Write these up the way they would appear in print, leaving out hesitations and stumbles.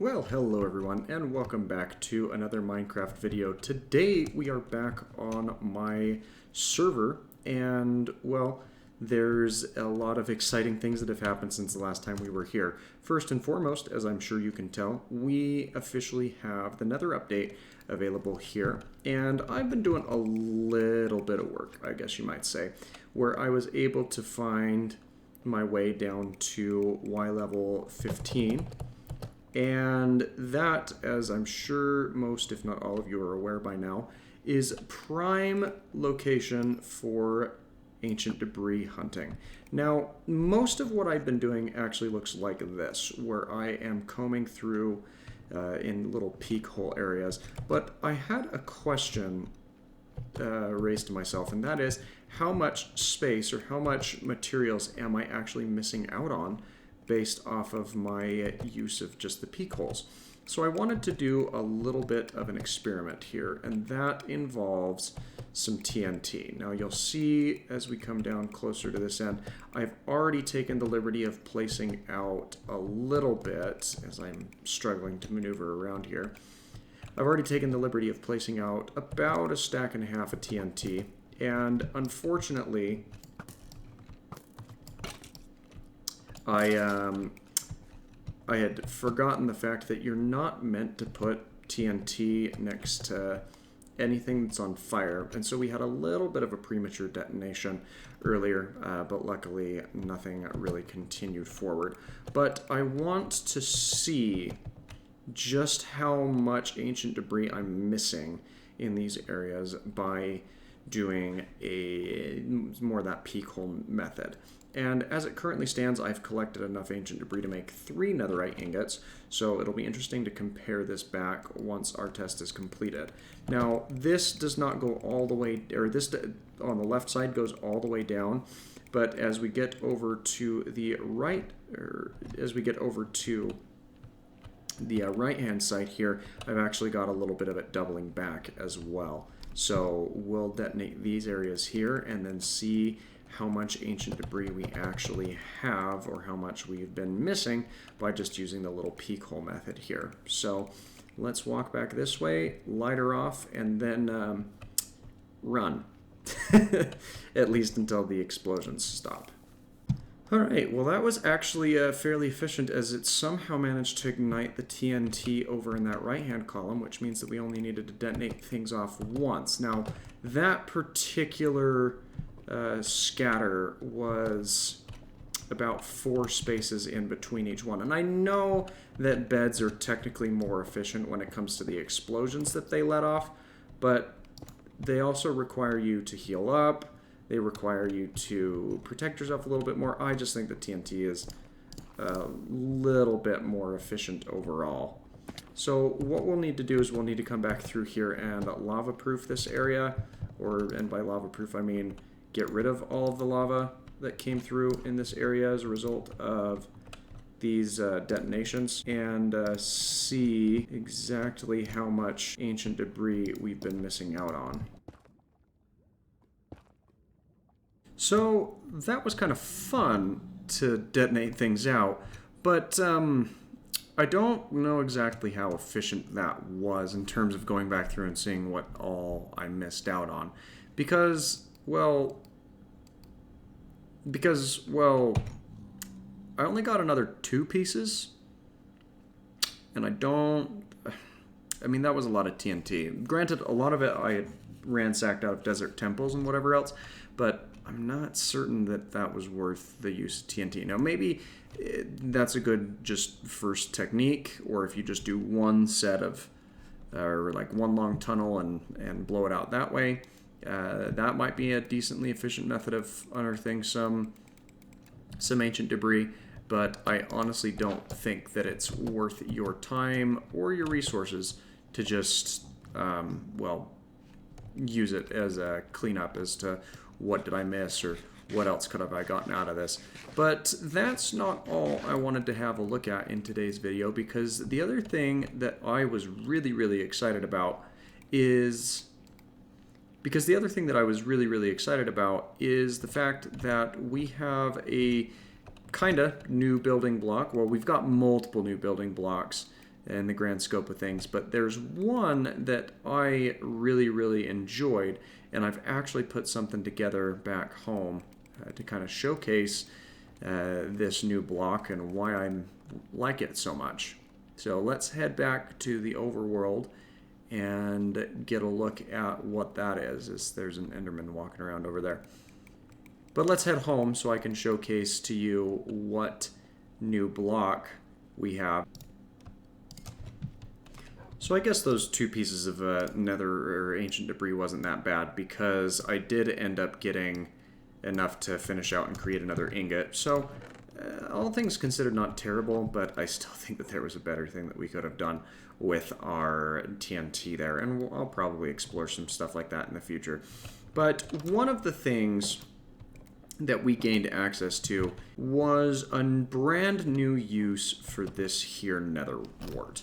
Well, hello everyone, and welcome back to another Minecraft video. Today we are back on my server, and well, there's a lot of exciting things that have happened since the last time we were here. First and foremost, as I'm sure you can tell, we officially have the Nether update available here, and I've been doing a little bit of work, I guess you might say, where I was able to find my way down to Y level 15. And that, as I'm sure most, if not all of you are aware by now, is prime location for ancient debris hunting. Now, most of what I've been doing actually looks like this, where I am combing through in little peek hole areas. But I had a question raised to myself, and that is, how much space or how much materials am I actually missing out on based off of my use of just the peek holes? So I wanted to do a little bit of an experiment here, and that involves some TNT. Now you'll see as we come down closer to this end, I've already taken the liberty of placing out a little bit, as I'm struggling to maneuver around here. I've already taken the liberty of placing out about a stack and a half of TNT, and unfortunately, I had forgotten the fact that you're not meant to put TNT next to anything that's on fire, and so we had a little bit of a premature detonation earlier, but luckily nothing really continued forward. But I want to see just how much ancient debris I'm missing in these areas by doing more of that peek hole method. And as it currently stands, I've collected enough ancient debris to make 3 netherite ingots, so it'll be interesting to compare this back once our test is completed. Now, this does not go all the way, or this on the left side goes all the way down, but as we get over to the right, or as we get over to the right-hand side here, I've actually got a little bit of it doubling back as well. So we'll detonate these areas here and then see how much ancient debris we actually have, or how much we've been missing by just using the little peek hole method here. So let's walk back this way, light her off, and then run. At least until the explosions stop. Alright, well that was actually fairly efficient, as it somehow managed to ignite the TNT over in that right-hand column, which means that we only needed to detonate things off once. Now, that particular scatter was about 4 spaces in between each one. And I know that beds are technically more efficient when it comes to the explosions that they let off, but they also require you to heal up. They require you to protect yourself a little bit more. I just think that TNT is a little bit more efficient overall. So what we'll need to do is we'll need to come back through here and lava-proof this area, and by lava-proof I mean get rid of all of the lava that came through in this area as a result of these detonations, and see exactly how much ancient debris we've been missing out on. So that was kind of fun to detonate things out, but I don't know exactly how efficient that was in terms of going back through and seeing what all I missed out on. Because, well, I only got another 2 pieces, and I mean, that was a lot of TNT. Granted, a lot of it I had ransacked out of desert temples and whatever else, but I'm not certain that that was worth the use of TNT. Now, maybe that's a good just first technique, or if you just do one set of, or like one long tunnel and blow it out that way, that might be a decently efficient method of unearthing some ancient debris. But I honestly don't think that it's worth your time or your resources to just, use it as a cleanup as to what did I miss or what else could have I gotten out of this. But that's not all I wanted to have a look at in today's video, because the other thing that I was really excited about is the fact that we have a kinda new building block. Well, we've got multiple new building blocks in the grand scope of things. But there's one that I really, really enjoyed, and I've actually put something together back home to kind of showcase this new block and why I like it so much. So let's head back to the overworld and get a look at what that is. There's an Enderman walking around over there. But let's head home so I can showcase to you what new block we have. So I guess those two pieces of nether or ancient debris wasn't that bad, because I did end up getting enough to finish out and create another ingot. So all things considered, not terrible, but I still think that there was a better thing that we could have done with our TNT there, and I'll probably explore some stuff like that in the future. But one of the things that we gained access to was a brand new use for this here Nether Wart.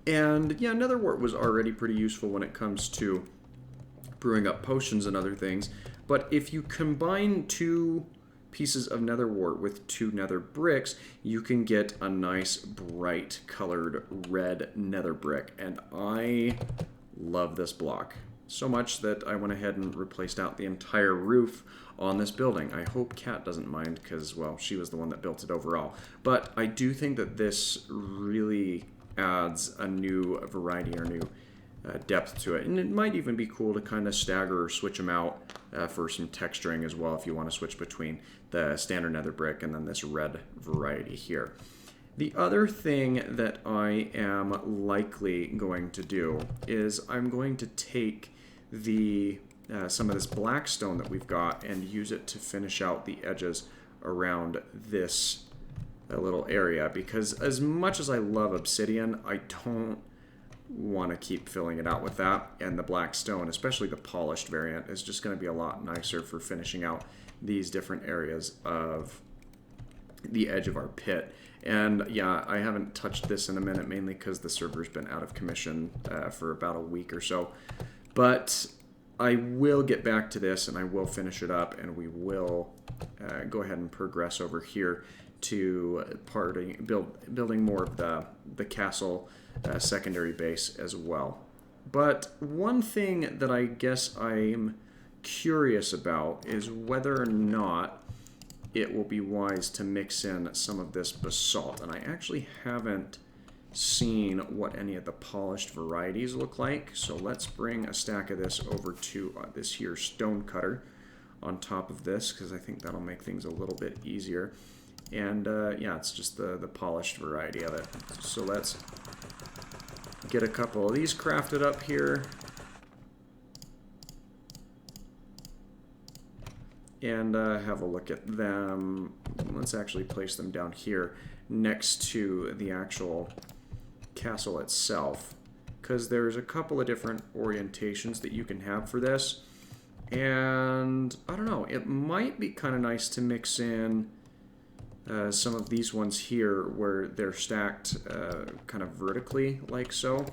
And yeah, Nether Wart was already pretty useful when it comes to brewing up potions and other things, but if you combine two pieces of Nether Wart with 2 nether bricks, you can get a nice bright colored red nether brick, and I love this block so much that I went ahead and replaced out the entire roof on this building. I hope Kat doesn't mind, because, well, she was the one that built it overall. But I do think that this really adds a new variety or new depth to it, and it might even be cool to kind of stagger or switch them out for some texturing as well, if you want to switch between the standard nether brick and then this red variety here. The other thing that I am likely going to do is I'm going to take the some of this black stone that we've got and use it to finish out the edges around this little area, because as much as I love obsidian, I don't want to keep filling it out with that, and the black stone, especially the polished variant, is just going to be a lot nicer for finishing out these different areas of the edge of our pit. And yeah, I haven't touched this in a minute, mainly because the server's been out of commission for about a week or so, but I will get back to this and I will finish it up, and we will go ahead and progress over here to building more of the castle secondary base as well. But one thing that I guess I'm curious about is whether or not it will be wise to mix in some of this basalt. And I actually haven't seen what any of the polished varieties look like. So let's bring a stack of this over to this here stone cutter on top of this, because I think that'll make things a little bit easier. And yeah, it's just the polished variety of it. So let's get a couple of these crafted up here. And have a look at them. Let's actually place them down here next to the actual castle itself, because there's a couple of different orientations that you can have for this. And I don't know, it might be kind of nice to mix in some of these ones here where they're stacked kind of vertically like so.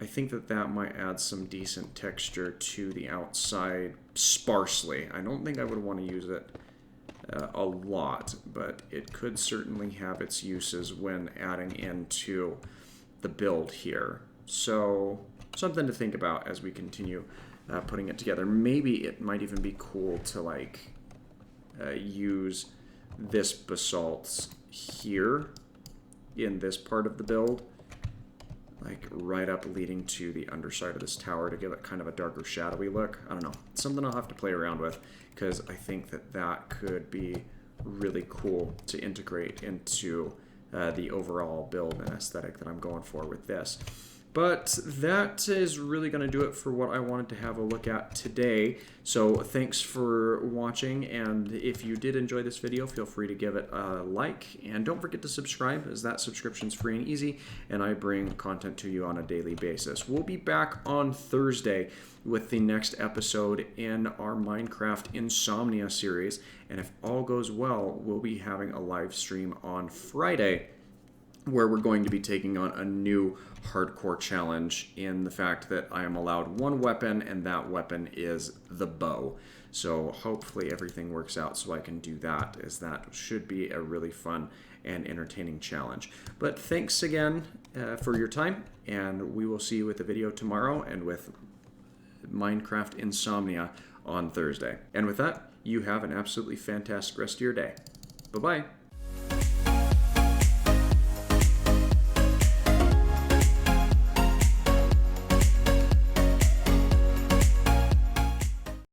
I think that that might add some decent texture to the outside sparsely. I don't think I would want to use it a lot, but it could certainly have its uses when adding into the build here. So something to think about as we continue putting it together. Maybe it might even be cool to like use this basalt here in this part of the build, like right up leading to the underside of this tower to give it kind of a darker shadowy look. I don't know. It's something I'll have to play around with, because I think that that could be really cool to integrate into the overall build and aesthetic that I'm going for with this. But that is really going to do it for what I wanted to have a look at today. So thanks for watching, and if you did enjoy this video, feel free to give it a like, and don't forget to subscribe, as that subscription's free and easy, and I bring content to you on a daily basis. We'll be back on Thursday with the next episode in our Minecraft Insomnia series, and if all goes well, we'll be having a live stream on Friday where we're going to be taking on a new hardcore challenge in the fact that I am allowed one weapon, and that weapon is the bow. So hopefully everything works out so I can do that, as that should be a really fun and entertaining challenge. But thanks again for your time, and we will see you with the video tomorrow and with Minecraft Insomnia on Thursday. And with that, you have an absolutely fantastic rest of your day. Bye-bye.